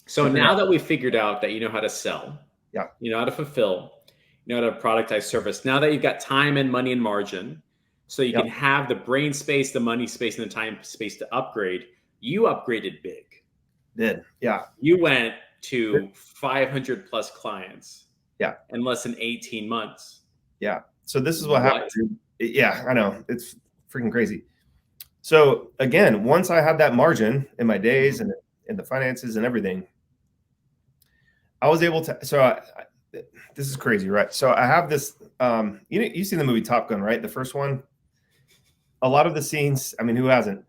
So now that we've figured out that you know how to sell, Yeah. you know how to fulfill, you know how to productize service, now that you've got time and money and margin, so you can Yep. have the brain space, the money space, and the time space to upgrade, you upgraded big. Did. Yeah. You went to 500 plus clients Yeah. in less than 18 months. Yeah. So this is what happened. What? Yeah, I know. It's freaking crazy. So again, once I had that margin in my days and in the finances and everything, I was able to. This is crazy, right? So I have this. You seen the movie Top Gun, right? The first one. A lot of the scenes. I mean, who hasn't?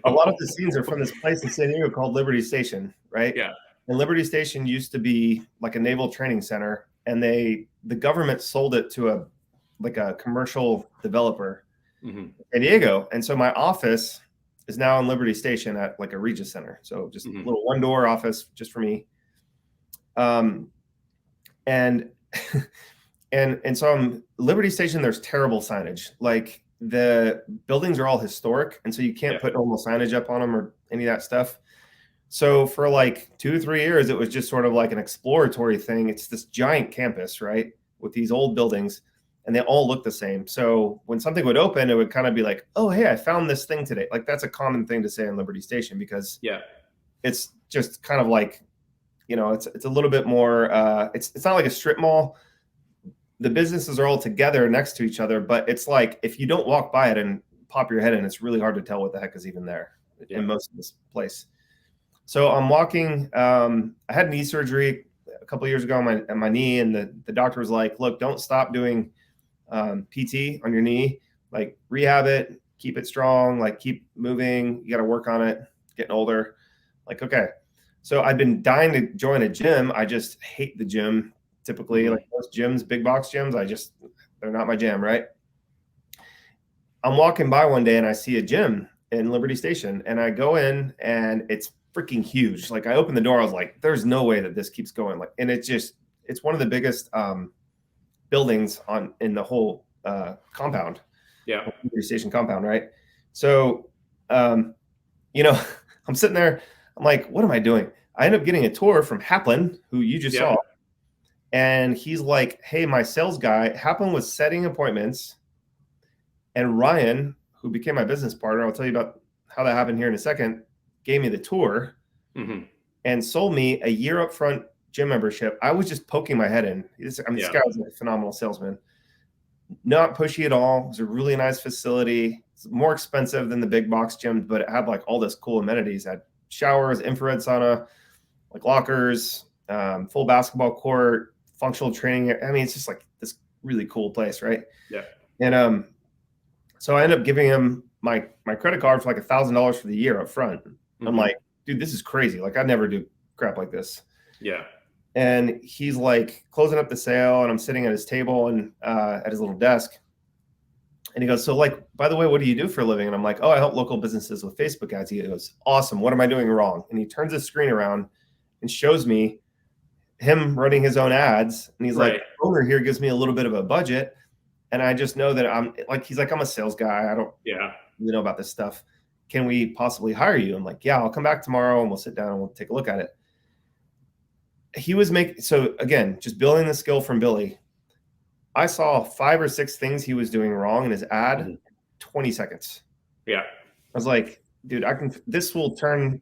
A lot of the scenes are from this place in San Diego called Liberty Station, right? Yeah. And Liberty Station used to be like a naval training center, and the government sold it to a commercial developer in San Diego. And so my office is now in Liberty Station at like a Regis Center. So just a little one door office just for me. And and so I'm Liberty Station, there's terrible signage. Like the buildings are all historic, and so you can't put normal signage up on them or any of that stuff. So for like 2 or 3 years, it was just sort of like an exploratory thing. It's this giant campus, right, with these old buildings, and they all look the same. So when something would open, it would kind of be like, "Oh, hey, I found this thing today." Like that's a common thing to say in Liberty Station because it's just kind of like, it's a little bit more. It's not like a strip mall. The businesses are all together next to each other, but it's like if you don't walk by it and pop your head in, it's really hard to tell what the heck is even there in most of this place. So I'm walking. I had knee surgery a couple of years ago on my knee, and the doctor was like, "Look, don't stop doing PT on your knee. Like rehab it, keep it strong, like keep moving. You got to work on it. Getting older." Like, okay. So I've been dying to join a gym. I just hate the gym. Typically, like most gyms, big box gyms, they're not my jam, right? I'm walking by one day and I see a gym in Liberty Station, and I go in and it's freaking huge. Like I opened the door, I was like, "There's no way that this keeps going." Like, and it's one of the biggest buildings in the whole compound. Yeah. Liberty Station compound, right? So, I'm sitting there. I'm like, "What am I doing?" I end up getting a tour from Haplin, who you just saw. And he's like, "Hey, my sales guy," Haplin was setting appointments. And Ryan, who became my business partner, I'll tell you about how that happened here in a second, gave me the tour and sold me a year upfront gym membership. I was just poking my head in. This guy was a phenomenal salesman. Not pushy at all. It was a really nice facility. It's more expensive than the big box gyms, but it had like all this cool amenities. It had showers, infrared sauna, like lockers, full basketball court, functional training. I mean, it's just like this really cool place, right? Yeah. And so I ended up giving him my credit card for like $1,000 for the year up front. I'm like, "Dude, this is crazy. Like, I'd never do crap like this." Yeah. And he's like closing up the sale, and I'm sitting at his table and at his little desk. And he goes, "So, like, by the way, what do you do for a living?" And I'm like, "Oh, I help local businesses with Facebook ads." He goes, "Awesome. What am I doing wrong?" And he turns his screen around and shows me him running his own ads. And he's like, "Owner here gives me a little bit of a budget." And I just know that he's like, "I'm a sales guy. I don't really know about this stuff. Can we possibly hire you?" I'm like, "Yeah, I'll come back tomorrow and we'll sit down and we'll take a look at it." He was so again, just building the skill from Billy. I saw 5 or 6 things he was doing wrong in his ad, 20 seconds. Yeah. I was like, "Dude, this will turn."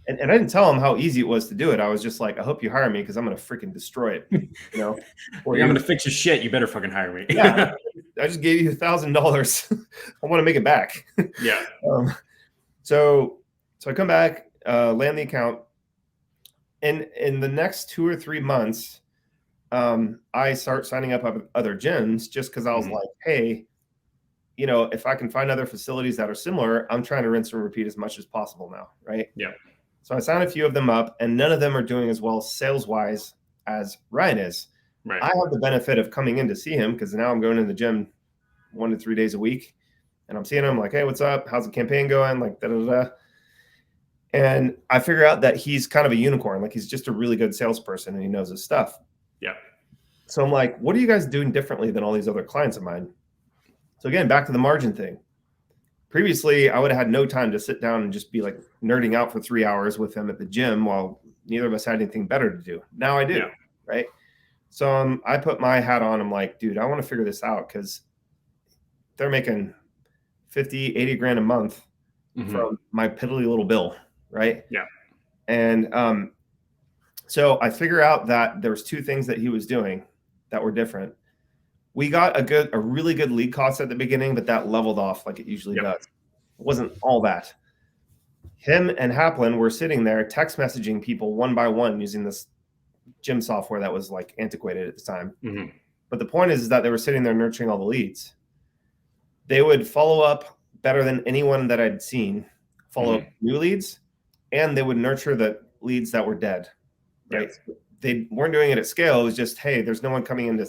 And I didn't tell him how easy it was to do it. I was just like, "I hope you hire me because I'm going to freaking destroy it." I'm going to fix your shit. You better fucking hire me. Yeah. I just gave you $1,000. I want to make it back. Yeah. So I come back, land the account. And in the next 2 or 3 months, I start signing up other gyms just because I was like, "Hey, if I can find other facilities that are similar, I'm trying to rinse and repeat as much as possible now." Right. Yeah. So I signed a few of them up, and none of them are doing as well sales-wise as Ryan is. Right. I have the benefit of coming in to see him because now I'm going to the gym 1 to 3 days a week, and I'm seeing him like, "Hey, what's up? How's the campaign going?" Like, da da da. And I figure out that he's kind of a unicorn. Like, he's just a really good salesperson and he knows his stuff. Yeah. So I'm like, "What are you guys doing differently than all these other clients of mine?" So again, back to the margin thing. previously I would have had no time to sit down and just be like nerding out for 3 hours with him at the gym while neither of us had anything better to do. Now I do, Yeah. right? So I put my hat on. I'm like, dude, I want to figure this out because they're making 50, 80 grand a month from my piddly little bill, right? Yeah. And so I figure out that there was two things that he was doing that were different. We got a really good lead cost at the beginning, but that leveled off like it usually does. It wasn't all that. Him and Haplin were sitting there text messaging people one by one using this gym software that was like antiquated at the time. But the point is that they were sitting there nurturing all the leads. They would follow up better than anyone that I'd seen, follow up new leads, and they would nurture the leads that were dead, right? They weren't doing it at scale. It was just, hey, there's no one coming in to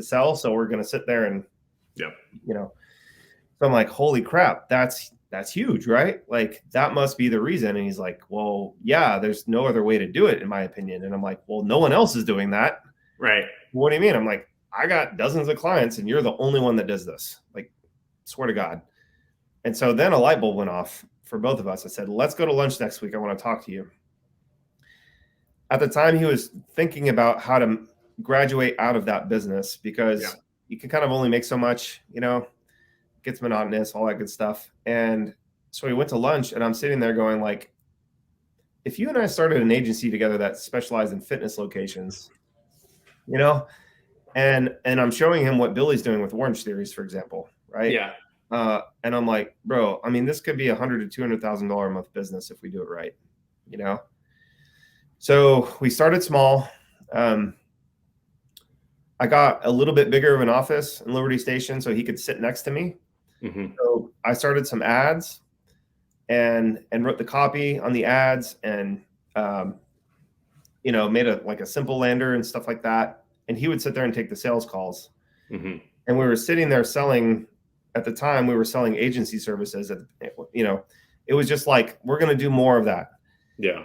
sell, so we're going to sit there and, you know. So I'm like, holy crap, that's huge, right? Like that must be the reason. And he's like, well, yeah, there's no other way to do it, in my opinion. And I'm like, well, no one else is doing that. Right. What do you mean? I'm like, I got dozens of clients and you're the only one that does this. Like, swear to God. And so then a light bulb went off for both of us. I said, let's go to lunch next week. I want to talk to you. At the time, he was thinking about how to graduate out of that business because you can kind of only make so much, you know, it gets monotonous, all that good stuff. And so we went to lunch and I'm sitting there going like, if you and I started an agency together that specialized in fitness locations, you know, and I'm showing him what Billy's doing with Orange Theories, for example, right? Yeah. And I'm like, bro, I mean, this could be $100,000 to $200,000 a month business if we do it right, you know? So we started small. I got a little bit bigger of an office in Liberty Station so he could sit next to me. So I started some ads and wrote the copy on the ads and, you know, made a simple lander and stuff like that. And he would sit there and take the sales calls. And we were sitting there selling. At the time, we were selling agency services. You know, it was just like, we're going to do more of that. Yeah.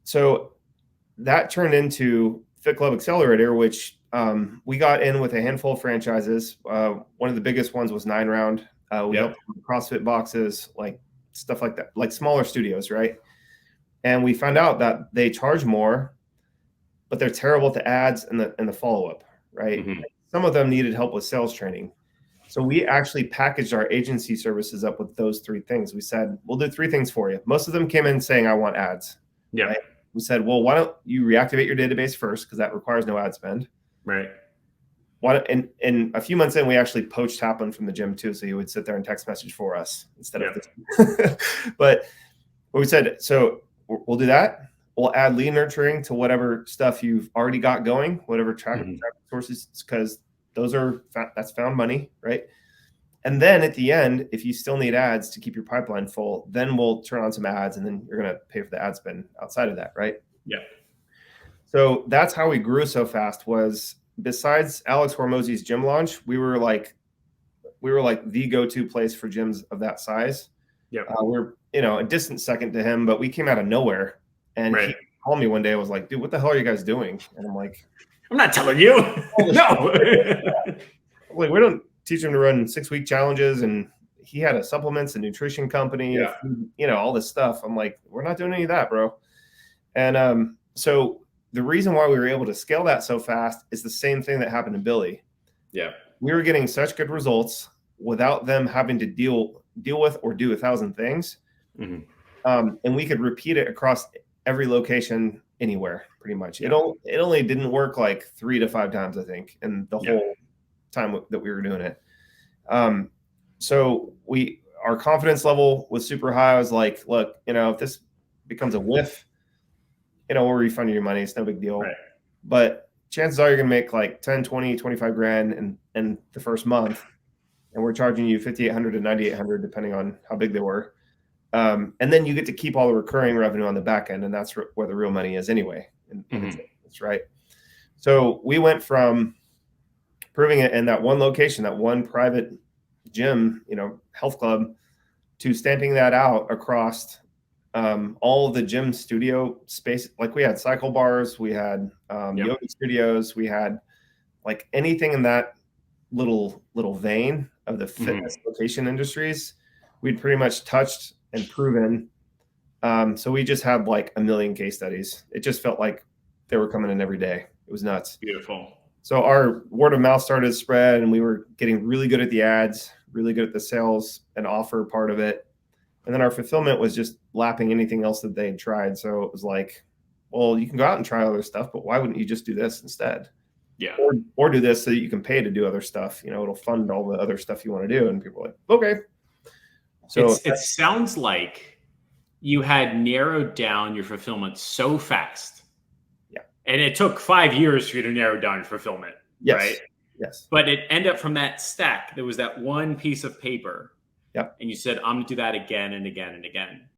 So that turned into Fit Club Accelerator, which we got in with a handful of franchises. One of the biggest ones was 9 Round. We helped with CrossFit boxes, like stuff like that, like smaller studios, right? And we found out that they charge more, but they're terrible at the ads and the follow-up, right? Some of them needed help with sales training. So we actually packaged our agency services up with those 3 things. We said, we'll do 3 things for you. Most of them came in saying, I want ads. Yeah. Right? We said, well, why don't you reactivate your database first? Because that requires no ad spend. Right. And a few months in, we actually poached Haplin from the gym too. So he would sit there and text message for us instead of this. But we said, so we'll do that. We'll add lead nurturing to whatever stuff you've already got going, whatever traffic sources, because that's found money, right? And then at the end, if you still need ads to keep your pipeline full, then we'll turn on some ads and then you're going to pay for the ad spend outside of that, right? Yeah. So that's how we grew so fast. Was besides Alex Hormozy's gym launch, we were like the go-to place for gyms of that size. Yeah. We're, you know, a distant second to him, but we came out of nowhere. And he called me one day. I was like, dude, what the hell are you guys doing? And I'm like, I'm not telling you. No. Like, we don't teach him to run 6-week challenges. And he had a supplements and nutrition company, you know, all this stuff. I'm like, we're not doing any of that, bro. And so the reason why we were able to scale that so fast is the same thing that happened to Billy. Yeah. We were getting such good results without them having to deal with or do 1,000 things. And we could repeat it across every location anywhere, pretty much. It only didn't work like 3 to 5 times, I think, in the whole time that we were doing it. So our confidence level was super high. I was like, look, you know, if this becomes a whiff, you know, we'll refund you your money. It's no big deal. Right. But chances are you're going to make like 10, 20, 25 grand in the first month. And we're charging you $5,800 to $9,800, depending on how big they were. And then you get to keep all the recurring revenue on the back end. And that's where the real money is anyway. That's right. So we went from proving it in that one location, that one private gym, you know, health club, to stamping that out across all the gym studio space. Like we had cycle bars, we had yoga studios, we had like anything in that little vein of the fitness location industries. we'd pretty much touched and proven. So we just had like a million case studies. It just felt like they were coming in every day. It was nuts. Beautiful. So our word of mouth started to spread, and we were getting really good at the ads, really good at the sales and offer part of it. And then our fulfillment was just lapping anything else that they had tried. So it was like, well, you can go out and try other stuff, but why wouldn't you just do this instead? Yeah. Or do this so that you can pay to do other stuff. You know, it'll fund all the other stuff you want to do. And people are like, okay. So it sounds like you had narrowed down your fulfillment so fast. Yeah. And it took 5 years for you to narrow down your fulfillment. yes, Right. yes. But it ended up from that stack. There was that one piece of paper. Yep. And you said, I'm going to do that again and again and again.